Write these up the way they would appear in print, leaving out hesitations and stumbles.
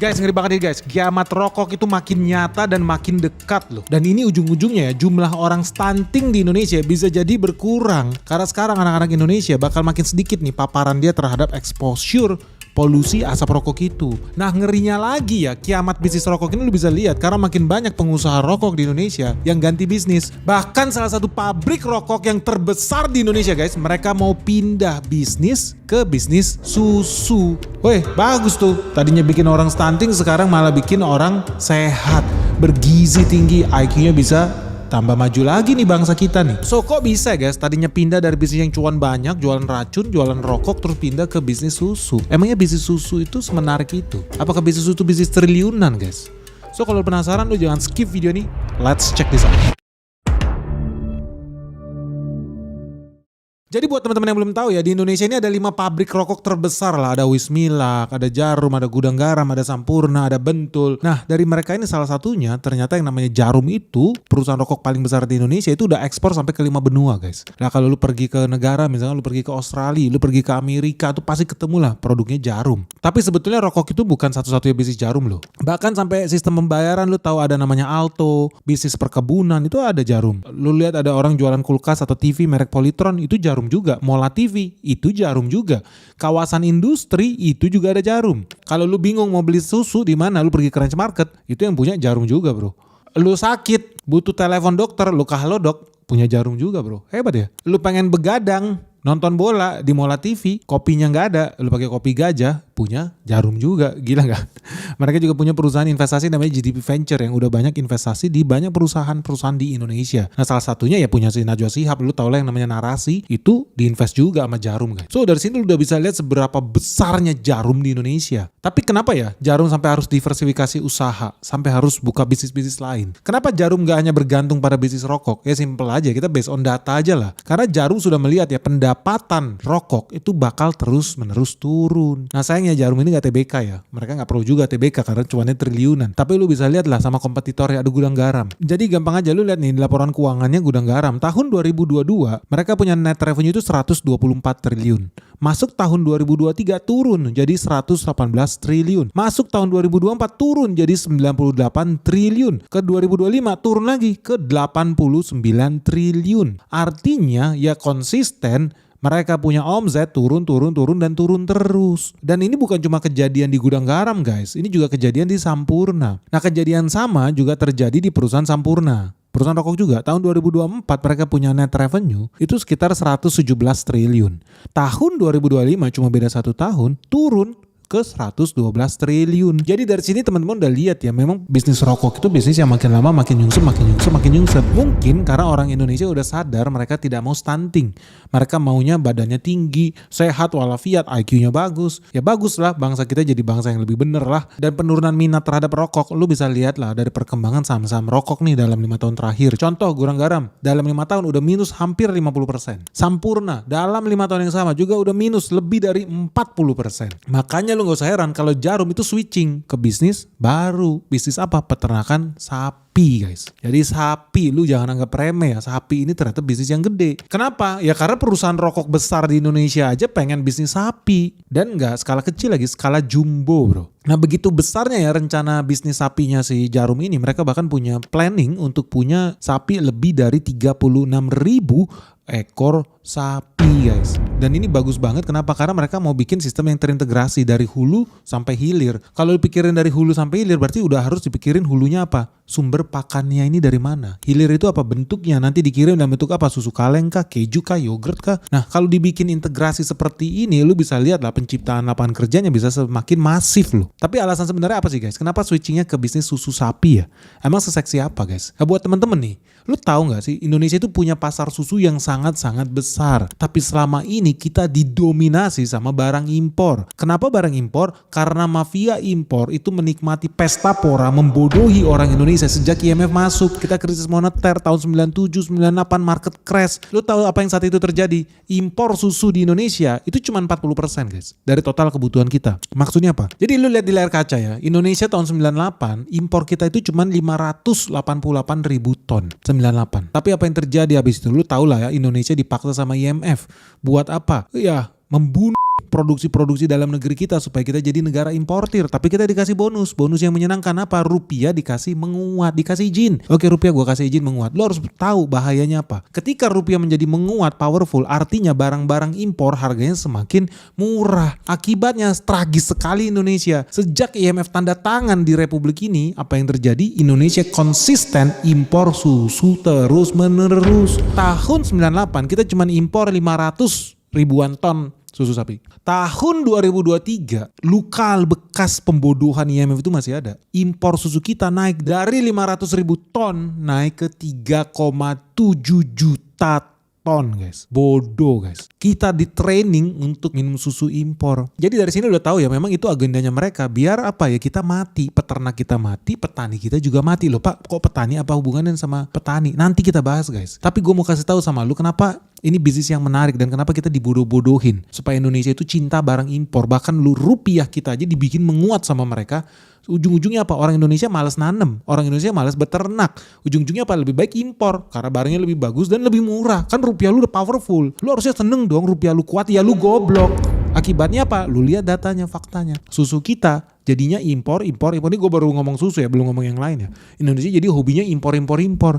Guys, ngeri banget nih guys, kiamat rokok itu makin nyata dan makin dekat loh. Dan ini ujung-ujungnya ya, jumlah orang stunting di Indonesia bisa jadi berkurang. Karena sekarang anak-anak Indonesia bakal makin sedikit nih paparan dia terhadap exposure polusi asap rokok itu. Nah ngerinya lagi ya, kiamat bisnis rokok ini lu bisa lihat karena makin banyak pengusaha rokok di Indonesia yang ganti bisnis. Bahkan salah satu pabrik rokok yang terbesar di Indonesia guys, mereka mau pindah bisnis ke bisnis susu. Woi bagus tuh, tadinya bikin orang stunting sekarang malah bikin orang sehat, bergizi tinggi, IQ-nya bisa tambah maju lagi nih bangsa kita nih. So kok bisa guys, tadinya pindah dari bisnis yang cuan banyak, jualan racun, jualan rokok, terus pindah ke bisnis susu. Emangnya bisnis susu itu semenarik itu? Apakah bisnis susu bisnis triliunan guys? So kalau penasaran lu jangan skip video ini, let's check this out. Jadi buat teman-teman yang belum tahu ya, di Indonesia ini ada 5 pabrik rokok terbesar lah. Ada Wismilak, ada Jarum, ada Gudang Garam, ada Sampurna, ada Bentul. Nah dari mereka ini salah satunya ternyata yang namanya Jarum itu, perusahaan rokok paling besar di Indonesia itu udah ekspor sampai ke 5 benua guys. Nah kalau lu pergi ke negara, misalnya lu pergi ke Australia, lu pergi ke Amerika, tuh pasti ketemu lah produknya Jarum. Tapi sebetulnya rokok itu bukan satu-satunya bisnis Jarum loh. Bahkan sampai sistem pembayaran lu tahu ada namanya Alto, bisnis perkebunan itu ada Jarum. Lu lihat ada orang jualan kulkas atau TV merek Polytron itu Jarum juga, Mola TV itu Jarum juga, kawasan industri itu juga ada Jarum. Kalau lu bingung mau beli susu di mana, lu pergi ke Ranch Market, itu yang punya Jarum juga bro. Lu sakit butuh telepon dokter, lu ke Halodoc, punya Jarum juga bro. Hebat ya. Lu pengen begadang nonton bola di Mola TV, kopinya nggak ada, lu pakai kopi gajah, punya Jarum juga. Gila nggak? Mereka juga punya perusahaan investasi namanya GDP Venture yang udah banyak investasi di banyak perusahaan-perusahaan di Indonesia. Nah salah satunya ya punya si Najwa Shihab, lu tau lah yang namanya Narasi, itu diinvest juga sama Jarum guys. So dari sini lu udah bisa lihat seberapa besarnya Jarum di Indonesia. Tapi kenapa ya Jarum sampai harus diversifikasi usaha, sampai harus buka bisnis-bisnis lain? Kenapa Jarum nggak hanya bergantung pada bisnis rokok? Ya simple aja, kita based on data aja lah. Karena Jarum sudah melihat ya pendapatan rokok itu bakal terus menerus turun. Nah sayangnya Jarum ini gak TBK ya. Mereka gak perlu juga TBK karena cuannya triliunan. Tapi lu bisa lihat lah sama kompetitornya ada Gudang Garam. Jadi gampang aja lu lihat nih di laporan keuangannya Gudang Garam. Tahun 2022 mereka punya net revenue itu 124 triliun. Masuk tahun 2023 turun jadi 118 triliun. Masuk tahun 2024 turun jadi 98 triliun. Ke 2025 turun lagi ke 89 triliun. Artinya ya konsisten mereka punya omset turun dan turun terus. Dan ini bukan cuma kejadian di Gudang Garam guys, ini juga kejadian di Sampurna. Nah kejadian sama juga terjadi di perusahaan Sampurna. Perusahaan rokok juga tahun 2024 mereka punya net revenue itu sekitar 117 triliun. Tahun 2025 cuma beda 1 tahun turun ke 112 triliun. Jadi dari sini teman-teman udah lihat ya, memang bisnis rokok itu bisnis yang makin lama makin nyungsep. Mungkin karena orang Indonesia udah sadar mereka tidak mau stunting. Mereka maunya badannya tinggi, sehat walafiat, IQ-nya bagus. Ya bagus lah, bangsa kita jadi bangsa yang lebih bener lah. Dan penurunan minat terhadap rokok, lu bisa lihat lah dari perkembangan saham-saham rokok nih dalam 5 tahun terakhir. Contoh Gudang Garam, dalam 5 tahun udah minus hampir 50%. Sampurna, dalam 5 tahun yang sama juga udah minus lebih dari 40%. Makanya lu gak usah heran kalau Jarum itu switching ke bisnis baru. Bisnis apa? Peternakan sapi guys. Jadi sapi, lu jangan anggap remeh ya. Sapi ini ternyata bisnis yang gede. Kenapa? Ya karena perusahaan rokok besar di Indonesia aja pengen bisnis sapi. Dan gak skala kecil lagi, skala jumbo bro. Nah begitu besarnya ya rencana bisnis sapinya si Jarum ini. Mereka bahkan punya planning untuk punya sapi lebih dari 36.000 ekor sapi guys. Dan ini bagus banget kenapa? Karena mereka mau bikin sistem yang terintegrasi dari hulu sampai hilir. Kalau dipikirin dari hulu sampai hilir berarti udah harus dipikirin hulunya apa? Sumber pakannya ini dari mana? Hilir itu apa bentuknya? Nanti dikirim dalam bentuk apa? Susu kaleng kah? Keju kah? Yogurt kah? Nah kalau dibikin integrasi seperti ini lu bisa lihat lah penciptaan lapangan kerjanya bisa semakin masif loh. Tapi alasan sebenarnya apa sih guys? Kenapa switchingnya ke bisnis susu sapi ya? Emang seseksi apa guys? Nah, buat temen-temen nih, lu tahu gak sih Indonesia itu punya pasar susu yang sangat-sangat besar. Tapi selama ini kita didominasi sama barang impor. Kenapa barang impor? Karena mafia impor itu menikmati pesta pora membodohi orang Indonesia sejak IMF masuk. Kita krisis moneter tahun 97, 98 market crash. Lu tahu apa yang saat itu terjadi? Impor susu di Indonesia itu cuma 40% guys dari total kebutuhan kita. Maksudnya apa? Jadi lu lihat di layar kaca ya, Indonesia tahun 98 impor kita itu cuma 588 ribu ton. 98. Tapi apa yang terjadi habis itu? Lu tahu lah ya, Indonesia dipaksa sama IMF. Buat apa? Ya membunuh produksi-produksi dalam negeri kita supaya kita jadi negara importir. Tapi kita dikasih bonus yang menyenangkan apa? Rupiah dikasih menguat, dikasih izin. Oke, rupiah gua kasih izin menguat. Lo harus tahu bahayanya apa. Ketika rupiah menjadi menguat, powerful, artinya barang-barang impor harganya semakin murah. Akibatnya tragis sekali Indonesia. Sejak IMF tanda tangan di Republik ini, apa yang terjadi? Indonesia konsisten impor susu terus menerus. Tahun 98 kita cuma impor 500 ribuan ton susu sapi. Tahun 2023, luka bekas pembodohan IMF itu masih ada. Impor susu kita naik dari 500 ribu ton naik ke 3,7 juta ton, guys. Bodoh, guys. Kita di training untuk minum susu impor. Jadi dari sini udah tahu ya, memang itu agendanya mereka. Biar apa ya, kita mati, peternak kita mati, petani kita juga mati. Loh Pak, kok petani apa hubungannya sama petani? Nanti kita bahas, guys. Tapi gue mau kasih tahu sama lu kenapa ini bisnis yang menarik dan kenapa kita dibodoh-bodohin. Supaya Indonesia itu cinta barang impor. Bahkan lu rupiah kita aja dibikin menguat sama mereka. Ujung-ujungnya apa? Orang Indonesia malas nanem. Orang Indonesia malas beternak. Ujung-ujungnya apa? Lebih baik impor. Karena barangnya lebih bagus dan lebih murah. Kan rupiah lu udah powerful. Lu harusnya seneng dong rupiah lu kuat. Ya lu goblok. Akibatnya apa? Lu lihat datanya, faktanya. Susu kita jadinya impor. Ini gue baru ngomong susu ya, belum ngomong yang lain ya. Indonesia jadi hobinya impor.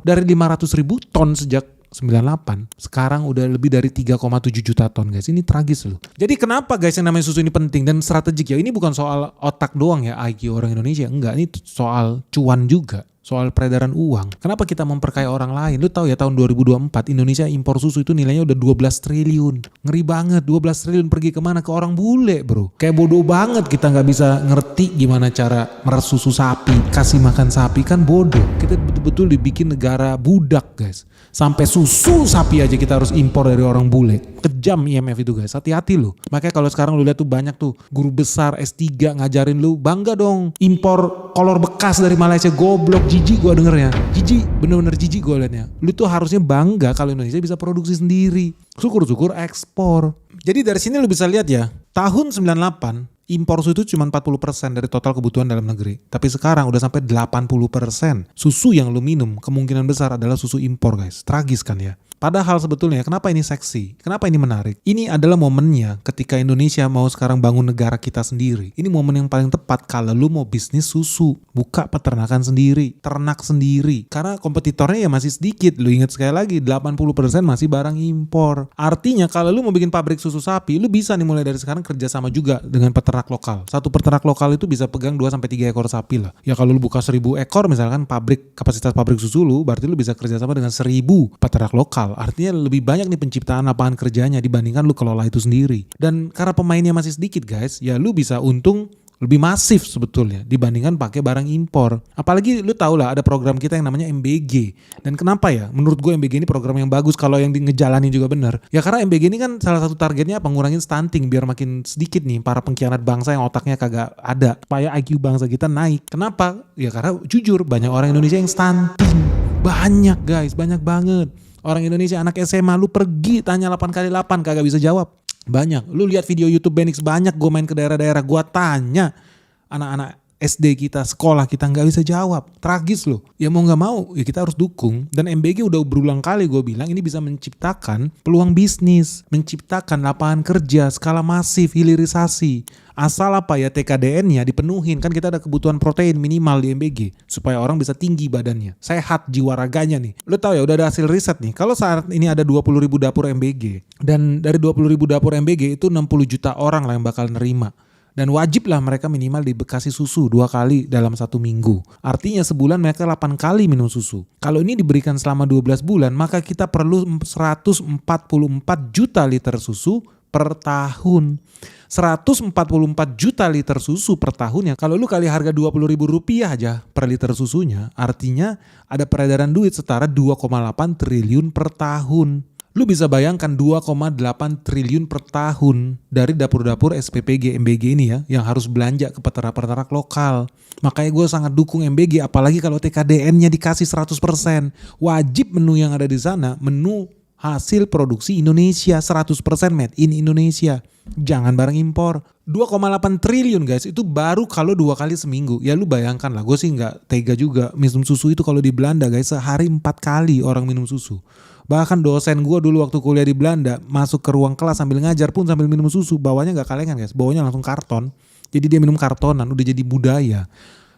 Dari 500 ribu ton sejak 98, sekarang udah lebih dari 3,7 juta ton, guys. Ini tragis loh. Jadi kenapa guys yang namanya susu ini penting dan strategik ya? Ini bukan soal otak doang ya, IQ orang Indonesia. Enggak, ini soal cuan juga. Soal peredaran uang. Kenapa kita memperkaya orang lain? Lu tahu ya, tahun 2024 Indonesia impor susu itu nilainya udah 12 triliun. Ngeri banget, 12 triliun pergi kemana? Ke orang bule, bro. Kayak bodoh banget kita nggak bisa ngerti gimana cara meres susu sapi, kasih makan sapi, kan bodoh. Kita betul-betul dibikin negara budak, guys. Sampai susu sapi aja kita harus impor dari orang bule. Kejam IMF itu, guys. Hati-hati lu. Makanya kalau sekarang lu lihat tuh banyak tuh guru besar S3 ngajarin lu, bangga dong impor kolor bekas dari Malaysia. Goblok, jijik gue dengernya. Jijik, bener-bener jijik gue liatnya. Lu tuh harusnya bangga kalau Indonesia bisa produksi sendiri. Syukur-syukur ekspor. Jadi dari sini lu bisa lihat ya, tahun 98 impor susu itu cuma 40% dari total kebutuhan dalam negeri. Tapi sekarang udah sampai 80%. Susu yang lu minum kemungkinan besar adalah susu impor, guys. Tragis kan ya? Padahal sebetulnya kenapa ini seksi? Kenapa ini menarik? Ini adalah momennya ketika Indonesia mau sekarang bangun negara kita sendiri. Ini momen yang paling tepat kalau lu mau bisnis susu. Buka peternakan sendiri, ternak sendiri. Karena kompetitornya ya masih sedikit. Lu ingat sekali lagi, 80% masih barang impor. Artinya kalau lu mau bikin pabrik susu sapi, lu bisa nih mulai dari sekarang kerjasama juga dengan peternak lokal. Satu peternak lokal itu bisa pegang 2-3 ekor sapi lah. Ya kalau lu buka 1000 ekor misalkan kapasitas pabrik susu lu, berarti lu bisa kerjasama dengan 1000 peternak lokal. Artinya lebih banyak nih penciptaan lapangan kerjanya dibandingkan lu kelola itu sendiri. Dan karena pemainnya masih sedikit, guys, ya lu bisa untung lebih masif sebetulnya dibandingkan pakai barang impor. Apalagi lu tau lah ada program kita yang namanya MBG. Dan kenapa ya? Menurut gue MBG ini program yang bagus kalau yang ngejalanin juga benar. Ya karena MBG ini kan salah satu targetnya apa? Ngurangin stunting biar makin sedikit nih para pengkhianat bangsa yang otaknya kagak ada. Supaya IQ bangsa kita naik. Kenapa? Ya karena jujur banyak orang Indonesia yang stunting. Banyak, guys, banyak banget. Orang Indonesia anak SMA, lu pergi tanya 8x8 kagak bisa jawab. Banyak. Lu lihat video YouTube Benix, banyak gue main ke daerah-daerah, gue tanya anak-anak SD kita, sekolah kita nggak bisa jawab. Tragis loh. Ya mau nggak mau ya kita harus dukung. Dan MBG udah berulang kali gue bilang ini bisa menciptakan peluang bisnis, menciptakan lapangan kerja skala masif, hilirisasi. Asal apa ya, TKDN-nya dipenuhin. Kan kita ada kebutuhan protein minimal di MBG supaya orang bisa tinggi badannya, sehat jiwa raganya nih. Lo tau ya, udah ada hasil riset nih. Kalau saat ini ada 20.000 dapur MBG, dan dari 20.000 dapur MBG itu 60 juta orang lah yang bakal nerima. Dan wajib lah mereka minimal dikasih susu 2 kali dalam 1 minggu. Artinya sebulan mereka 8 kali minum susu. Kalau ini diberikan selama 12 bulan, maka kita perlu 144 juta liter susu per tahun. 144 juta liter susu per tahun ya. Kalau lu kali harga Rp20.000 aja per liter susunya, artinya ada peredaran duit setara 2,8 triliun per tahun. Lu bisa bayangkan 2,8 triliun per tahun dari dapur-dapur SPPG MBG ini ya, yang harus belanja ke peternak-peternak lokal. Makanya gue sangat dukung MBG, apalagi kalau TKDN-nya dikasih 100%. Wajib menu yang ada di sana, menu hasil produksi Indonesia, 100% made in Indonesia. Jangan barang impor. 2,8 triliun guys, itu baru kalau 2 kali seminggu. Ya lu bayangkan lah, gue sih gak tega juga minum susu itu kalau di Belanda guys, sehari 4 kali orang minum susu. Bahkan dosen gue dulu waktu kuliah di Belanda, masuk ke ruang kelas sambil ngajar pun sambil minum susu, bawanya gak kalengan guys, bawanya langsung karton. Jadi dia minum kartonan, udah jadi budaya.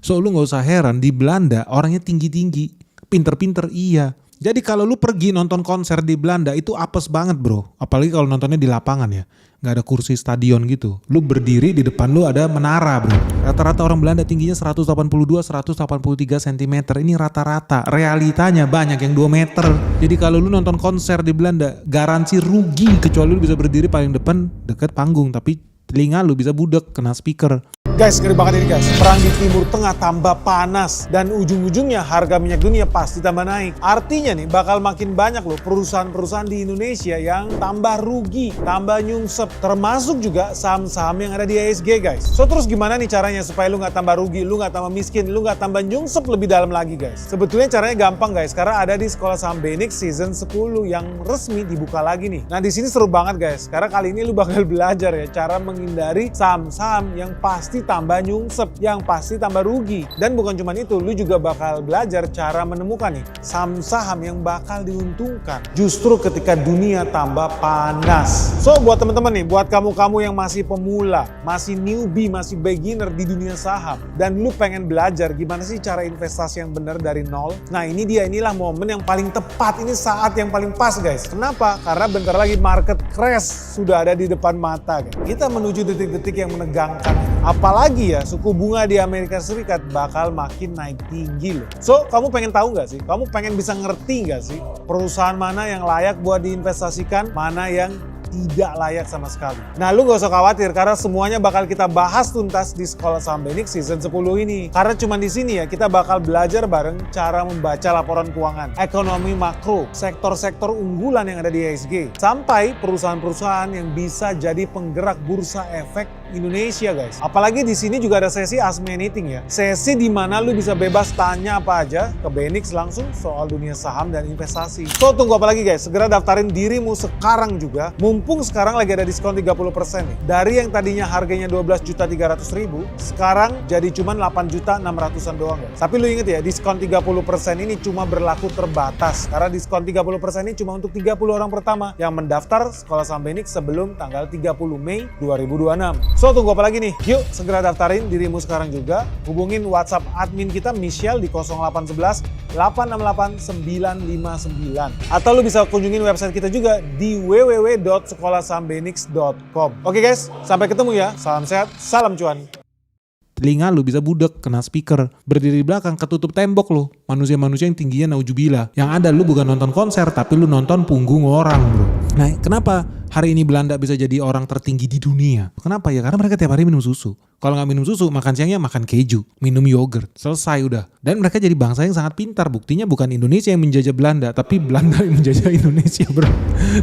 So lu gak usah heran di Belanda orangnya tinggi-tinggi, pinter-pinter iya. Jadi kalau lu pergi nonton konser di Belanda itu apes banget bro. Apalagi kalau nontonnya di lapangan ya. Gak ada kursi stadion gitu. Lu berdiri di depan lu ada menara bro. Rata-rata orang Belanda tingginya 182-183 cm. Ini rata-rata. Realitanya banyak yang 2 meter. Jadi kalau lu nonton konser di Belanda garansi rugi. Kecuali lu bisa berdiri paling depan deket panggung. Tapi telinga lu bisa budek kena speaker. Guys, ngeri banget ini guys. Perang di Timur Tengah tambah panas dan ujung-ujungnya harga minyak dunia pasti tambah naik. Artinya nih bakal makin banyak loh perusahaan-perusahaan di Indonesia yang tambah rugi, tambah nyungsep. Termasuk juga saham-saham yang ada di IHSG guys. So terus gimana nih caranya supaya lu gak tambah rugi, lu gak tambah miskin, lu gak tambah nyungsep lebih dalam lagi guys. Sebetulnya caranya gampang guys, karena ada di Sekolah Saham BENIX season 10 yang resmi dibuka lagi nih. Nah di sini seru banget guys, karena kali ini lu bakal belajar ya cara menghindari saham-saham yang pasti tambah nyungsep, yang pasti tambah rugi. Dan bukan cuma itu, lu juga bakal belajar cara menemukan nih saham-saham yang bakal diuntungkan justru ketika dunia tambah panas. So buat teman-teman nih, buat kamu-kamu yang masih pemula, masih newbie, masih beginner di dunia saham dan lu pengen belajar gimana sih cara investasi yang benar dari nol. Nah ini dia, inilah momen yang paling tepat, ini saat yang paling pas guys. Kenapa? Karena bentar lagi market crash sudah ada di depan mata guys. Kita menuju detik-detik yang menegangkan. Apalagi ya suku bunga di Amerika Serikat bakal makin naik tinggi loh. So kamu pengen tahu nggak sih? Kamu pengen bisa ngerti nggak sih perusahaan mana yang layak buat diinvestasikan, mana yang tidak layak sama sekali. Nah lu gak usah khawatir karena semuanya bakal kita bahas tuntas di Sekolah Saham BENIX season 10 ini. Karena cuma di sini ya kita bakal belajar bareng cara membaca laporan keuangan, ekonomi makro, sektor-sektor unggulan yang ada di IHSG, sampai perusahaan-perusahaan yang bisa jadi penggerak bursa efek Indonesia guys. Apalagi di sini juga ada sesi Ask Me Anything ya. Sesi di mana lu bisa bebas tanya apa aja ke BENIX langsung soal dunia saham dan investasi. So tunggu apa lagi guys? Segera daftarin dirimu sekarang juga. Mumpung sekarang lagi ada diskon 30% nih. Dari yang tadinya harganya 12.300.000, sekarang jadi cuma 8.600.000-an doang guys. Tapi lu inget ya, diskon 30% ini cuma berlaku terbatas. Karena diskon 30% ini cuma untuk 30 orang pertama yang mendaftar Sekolah Saham BENIX sebelum tanggal 30 Mei 2026. So tunggu apa lagi nih? Yuk segera daftarin dirimu sekarang juga. Hubungin WhatsApp admin kita Michelle di 0811 868 959. Atau lu bisa kunjungin website kita juga di www.sekolahsahambenix.com. Oke guys, sampai ketemu ya. Salam sehat, salam cuan. Telinga lu bisa budek kena speaker. Berdiri di belakang ketutup tembok lu. Manusia-manusia yang tingginya naujubillah. Yang ada lu bukan nonton konser tapi lu nonton punggung orang bro. Nah kenapa hari ini Belanda bisa jadi orang tertinggi di dunia? Kenapa ya? Karena mereka tiap hari minum susu. Kalau nggak minum susu, makan siangnya makan keju, minum yogurt, selesai udah. Dan mereka jadi bangsa yang sangat pintar. Buktinya bukan Indonesia yang menjajah Belanda, tapi Belanda yang menjajah Indonesia bro.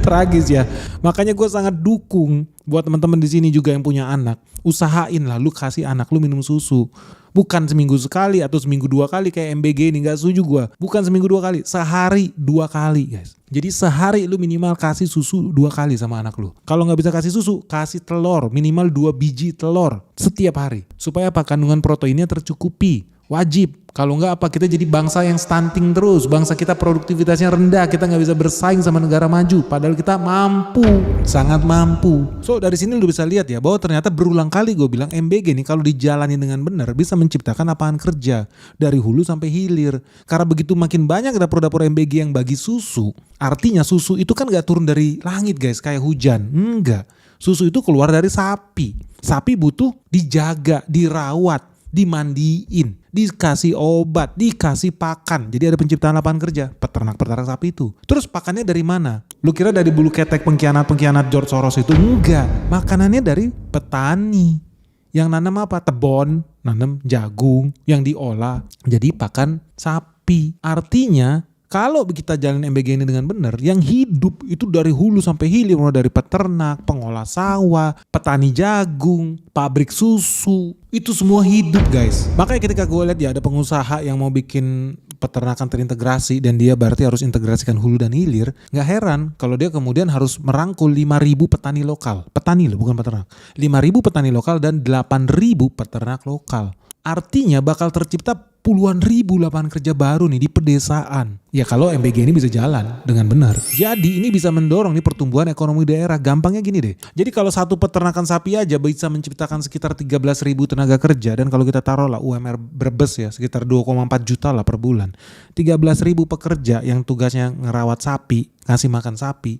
Tragis ya. Makanya gue sangat dukung buat teman-teman di sini juga yang punya anak. Usahain lah lu kasih anak lu minum susu. Bukan seminggu sekali atau seminggu 2 kali kayak MBG ini, gak setuju gue. Bukan seminggu 2 kali, sehari 2 kali guys. Jadi sehari lu minimal kasih susu 2 kali sama anak lu. Kalau gak bisa kasih susu, kasih telur, minimal 2 biji telur setiap hari. Supaya apa? Kandungan proteinnya tercukupi. Wajib. Kalau enggak apa, kita jadi bangsa yang stunting terus. Bangsa kita produktivitasnya rendah. Kita nggak bisa bersaing sama negara maju. Padahal kita mampu. Sangat mampu. So dari sini lu bisa lihat ya bahwa ternyata berulang kali gue bilang MBG nih kalau dijalani dengan benar bisa menciptakan lapangan kerja. Dari hulu sampai hilir. Karena begitu makin banyak dapur-dapur MBG yang bagi susu. Artinya susu itu kan gak turun dari langit guys kayak hujan. Enggak. Susu itu keluar dari sapi. Sapi butuh dijaga, dirawat, dimandiin, dikasih obat, dikasih pakan. Jadi ada penciptaan lapangan kerja, peternak-peternak sapi itu. Terus pakannya dari mana? Lu kira dari bulu ketek pengkhianat-pengkhianat George Soros itu? Enggak. Makanannya dari petani. Yang nanam apa? Tebon, nanam jagung yang diolah jadi pakan sapi. Artinya kalau kita jalan MBG ini dengan benar, yang hidup itu dari hulu sampai hilir, mulai dari peternak, pengolah sawah, petani jagung, pabrik susu, itu semua hidup guys. Makanya ketika gue lihat ya ada pengusaha yang mau bikin peternakan terintegrasi dan dia berarti harus integrasikan hulu dan hilir, nggak heran kalau dia kemudian harus merangkul 5.000 petani lokal. Petani loh, bukan peternak. 5.000 petani lokal dan 8.000 peternak lokal. Artinya bakal tercipta puluhan ribu lapangan kerja baru nih di pedesaan. Ya kalau MBG ini bisa jalan dengan benar. Jadi ini bisa mendorong nih pertumbuhan ekonomi daerah. Gampangnya gini deh. Jadi kalau satu peternakan sapi aja bisa menciptakan sekitar 13.000 tenaga kerja. Dan kalau kita taruh lah UMR Brebes ya sekitar 2,4 juta lah per bulan. 13.000 pekerja yang tugasnya ngerawat sapi, ngasih makan sapi.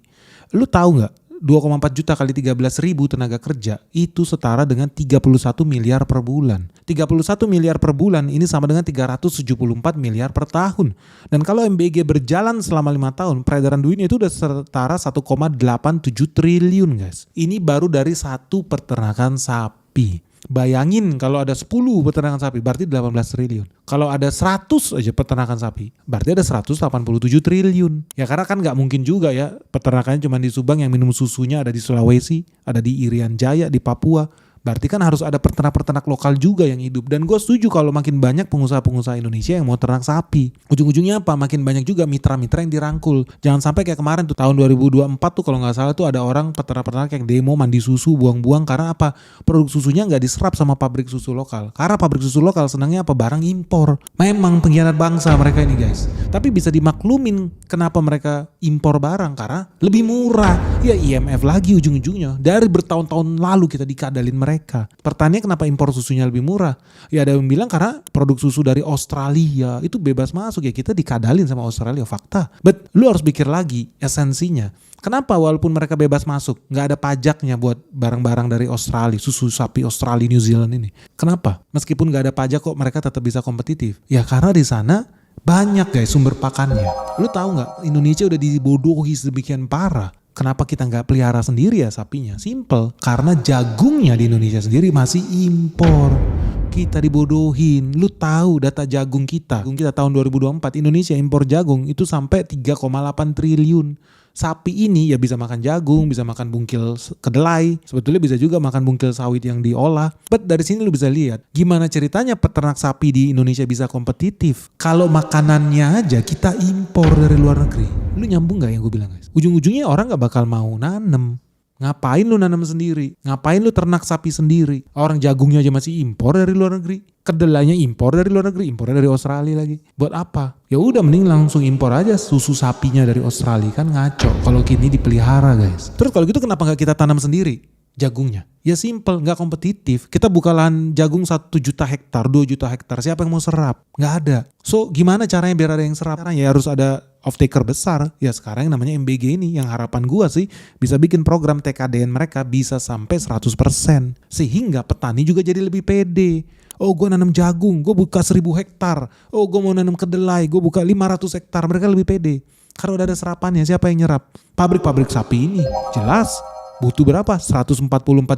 Lu tahu gak? 2,4 juta kali 13.000 tenaga kerja itu setara dengan 31 miliar per bulan. 31 miliar per bulan ini sama dengan 374 miliar per tahun. Dan kalau MBG berjalan selama 5 tahun, peredaran duitnya itu udah setara 1,87 triliun guys. Ini baru dari satu peternakan sapi. Bayangin kalau ada 10 peternakan sapi berarti 18 triliun. Kalau ada 100 aja peternakan sapi berarti ada 187 triliun. Ya karena kan gak mungkin juga ya peternakannya cuma di Subang, yang minum susunya ada di Sulawesi, ada di Irian Jaya, di Papua. Berarti kan harus ada peternak-peternak lokal juga yang hidup. Dan gue setuju kalau makin banyak pengusaha-pengusaha Indonesia yang mau ternak sapi. Ujung-ujungnya apa? Makin banyak juga mitra-mitra yang dirangkul. Jangan sampai kayak kemarin tuh tahun 2024 tuh kalau gak salah tuh ada orang peternak-peternak yang demo mandi susu, buang-buang. Karena apa? Produk susunya gak diserap sama pabrik susu lokal. Karena pabrik susu lokal senangnya apa? Barang impor. Memang pengkhianat bangsa mereka ini guys. Tapi bisa dimaklumin kenapa mereka impor barang. Karena lebih murah. Ya IMF lagi ujung-ujungnya. Dari bertahun-tahun lalu kita dikadalin mereka. Pertanyaannya kenapa impor susunya lebih murah? Ya ada yang bilang karena produk susu dari Australia itu bebas masuk, ya kita dikadalin sama Australia, fakta. But lu harus pikir lagi esensinya. Kenapa walaupun mereka bebas masuk gak ada pajaknya buat barang-barang dari Australia, susu sapi Australia, New Zealand ini? Kenapa? Meskipun gak ada pajak kok mereka tetap bisa kompetitif? Ya karena di sana banyak guys sumber pakannya. Lu tahu gak Indonesia udah dibodohi sedemikian parah. Kenapa kita nggak pelihara sendiri ya sapinya? Simple, karena jagungnya di Indonesia sendiri masih impor. Kita dibodohin. Lu tahu data jagung kita tahun 2024 Indonesia impor jagung itu sampai 3,8 triliun. Sapi ini ya bisa makan jagung, bisa makan bungkil kedelai, sebetulnya bisa juga makan bungkil sawit yang diolah. But dari sini lu bisa lihat gimana ceritanya peternak sapi di Indonesia bisa kompetitif. Kalau makanannya aja kita impor dari luar negeri. Lu nyambung gak yang gue bilang guys? Ujung-ujungnya orang gak bakal mau nanem. Ngapain lu nanam sendiri? Ngapain lu ternak sapi sendiri? Orang jagungnya aja masih impor dari luar negeri. Kedelainya impor dari luar negeri, impornya dari Australia lagi. Buat apa? Ya udah mending langsung impor aja susu sapinya dari Australia, kan ngaco. Kalau kini dipelihara guys. Terus kalau gitu kenapa nggak kita tanam sendiri jagungnya? Ya simple, nggak kompetitif. Kita buka lahan jagung 1 juta hektar, 2 juta hektar. Siapa yang mau serap? Nggak ada. So gimana caranya biar ada yang serap? Caranya ya harus ada off-taker besar. Ya sekarang yang namanya MBG ini, yang harapan gua sih bisa bikin program TKDN mereka bisa sampai 100%. Sehingga petani juga jadi lebih pede. Oh gue nanam jagung, gue buka 1.000 hektar. Oh gue mau nanam kedelai, gue buka 500 hektar. Mereka lebih pede. Karena udah ada serapannya, siapa yang nyerap? Pabrik-pabrik sapi ini. Jelas. Butuh berapa? 144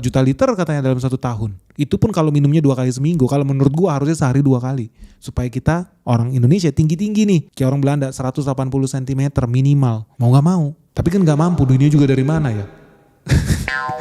juta liter katanya dalam 1 tahun. Itu pun kalau minumnya 2 kali seminggu. Kalau menurut gua harusnya sehari 2 kali. Supaya kita orang Indonesia tinggi-tinggi nih. Kayak orang Belanda 180 cm minimal. Mau gak mau. Tapi kan gak mampu, duitnya juga dari mana ya?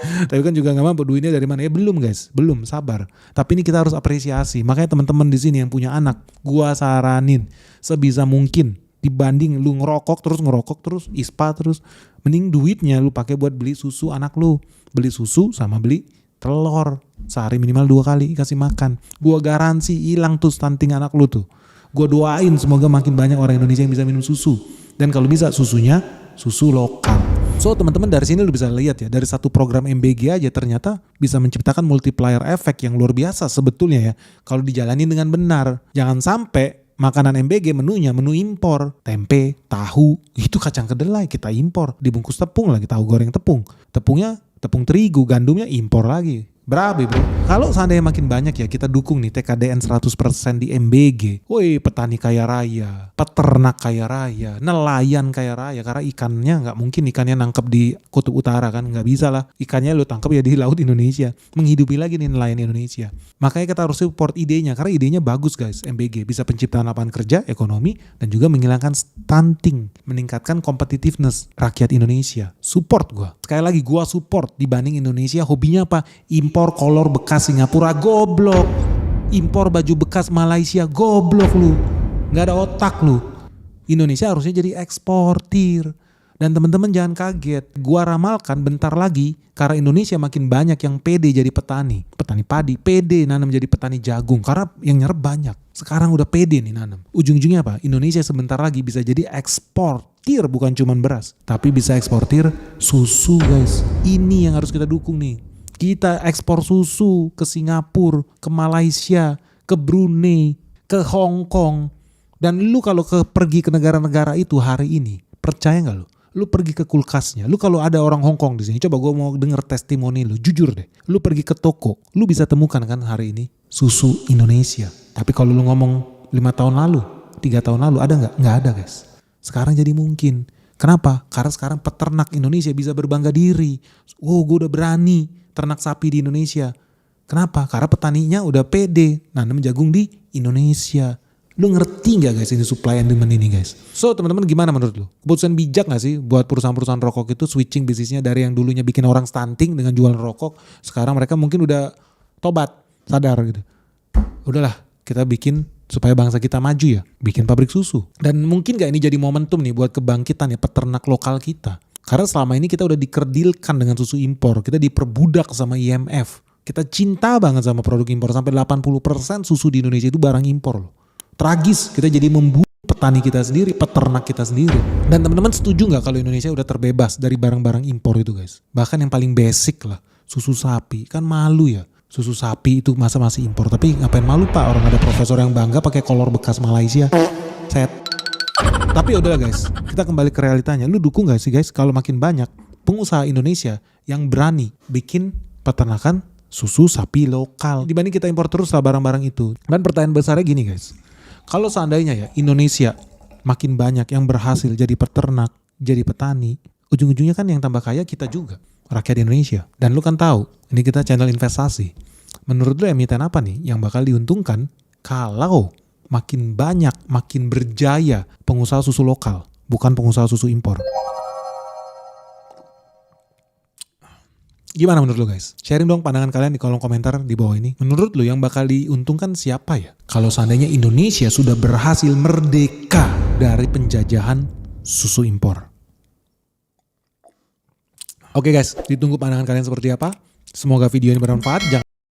Tapi kan juga gak mampu, duitnya dari mana? Ya belum guys, belum, sabar. Tapi ini kita harus apresiasi. Makanya teman-teman di sini yang punya anak, gua saranin sebisa mungkin dibanding lu ngerokok terus ispa terus, mending duitnya lu pakai buat beli susu anak lu, beli susu sama beli telur sehari minimal 2 kali kasih makan. Gua garansi hilang tuh stunting anak lu tuh. Gua doain semoga makin banyak orang Indonesia yang bisa minum susu, dan kalau bisa susunya susu lokal. So teman-teman dari sini lu bisa lihat ya, dari satu program MBG aja ternyata bisa menciptakan multiplier effect yang luar biasa sebetulnya ya kalau dijalanin dengan benar. Jangan sampai makanan MBG menunya menu impor, tempe, tahu, itu kacang kedelai kita impor, dibungkus tepung lagi, tahu goreng tepung, tepungnya tepung terigu, gandumnya impor lagi. Berabe bro. Kalau seandainya makin banyak ya kita dukung nih TKDN 100% di MBG. Woi petani kaya raya, peternak kaya raya, nelayan kaya raya. Karena ikannya gak mungkin ikannya nangkep di kutub utara kan. Gak bisa lah. Ikannya lu tangkep ya di laut Indonesia. Menghidupi lagi nih nelayan Indonesia. Makanya kita harus support idenya. Karena idenya bagus guys MBG. Bisa penciptaan lapangan kerja, ekonomi, dan juga menghilangkan stunting. Meningkatkan competitiveness rakyat Indonesia. Support gua. Sekali lagi gua support dibanding Indonesia hobinya apa? Impor kolor bekas Singapura, goblok. Impor baju bekas Malaysia, goblok lu. Nggak ada otak lu. Indonesia harusnya jadi eksportir. Dan teman-teman jangan kaget, gua ramalkan bentar lagi karena Indonesia makin banyak yang pede jadi petani. Petani padi, pede nanam jadi petani jagung karena yang nyerap banyak. Sekarang udah pede nih nanam. Ujung-ujungnya apa? Indonesia sebentar lagi bisa jadi eksportir bukan cuman beras. Tapi bisa eksportir susu guys. Ini yang harus kita dukung nih. Kita ekspor susu ke Singapura, ke Malaysia, ke Brunei, ke Hong Kong. Dan lu kalau pergi ke negara-negara itu hari ini, percaya gak lu? Lu pergi ke kulkasnya, lu kalau ada orang Hong Kong di sini, coba gue mau denger testimoni lu, jujur deh. Lu pergi ke toko, lu bisa temukan kan hari ini susu Indonesia. Tapi kalau lu ngomong 5 tahun lalu, 3 tahun lalu ada nggak? Nggak ada guys. Sekarang jadi mungkin. Kenapa? Karena sekarang peternak Indonesia bisa berbangga diri. Oh, gue udah berani ternak sapi di Indonesia. Kenapa? Karena petaninya udah pede nanam jagung di Indonesia. Lu ngerti gak guys ini supply and demand ini guys? So teman-teman gimana menurut lu? Keputusan bijak gak sih buat perusahaan-perusahaan rokok itu switching bisnisnya dari yang dulunya bikin orang stunting dengan jualan rokok. Sekarang mereka mungkin udah tobat, sadar gitu. Udahlah kita bikin supaya bangsa kita maju ya. Bikin pabrik susu. Dan mungkin gak ini jadi momentum nih buat kebangkitan ya peternak lokal kita. Karena selama ini kita udah dikerdilkan dengan susu impor. Kita diperbudak sama IMF. Kita cinta banget sama produk impor. Sampai 80% susu di Indonesia itu barang impor loh. Tragis, kita jadi membunuh petani kita sendiri, peternak kita sendiri. Dan teman-teman setuju gak kalau Indonesia udah terbebas dari barang-barang impor itu guys? Bahkan yang paling basic lah, susu sapi. Kan malu ya, susu sapi itu masa masih impor. Tapi ngapain malu pak, orang ada profesor yang bangga pakai kolor bekas Malaysia. Set. Tapi udahlah guys, kita kembali ke realitanya. Lu dukung gak sih guys kalau makin banyak pengusaha Indonesia yang berani bikin peternakan susu sapi lokal dibanding kita impor terus lah barang-barang itu. Dan pertanyaan besarnya gini guys. Kalau seandainya ya Indonesia makin banyak yang berhasil jadi peternak, jadi petani, ujung-ujungnya kan yang tambah kaya kita juga, rakyat Indonesia. Dan lu kan tahu, ini kita channel investasi. Menurut lu emiten apa nih yang bakal diuntungkan kalau makin banyak, makin berjaya pengusaha susu lokal, bukan pengusaha susu impor? Gimana menurut lo guys? Sharing dong pandangan kalian di kolom komentar di bawah ini. Menurut lo yang bakal diuntungkan siapa ya? Kalau seandainya Indonesia sudah berhasil merdeka dari penjajahan susu impor. Oke guys, ditunggu pandangan kalian seperti apa? Semoga video ini bermanfaat. Jangan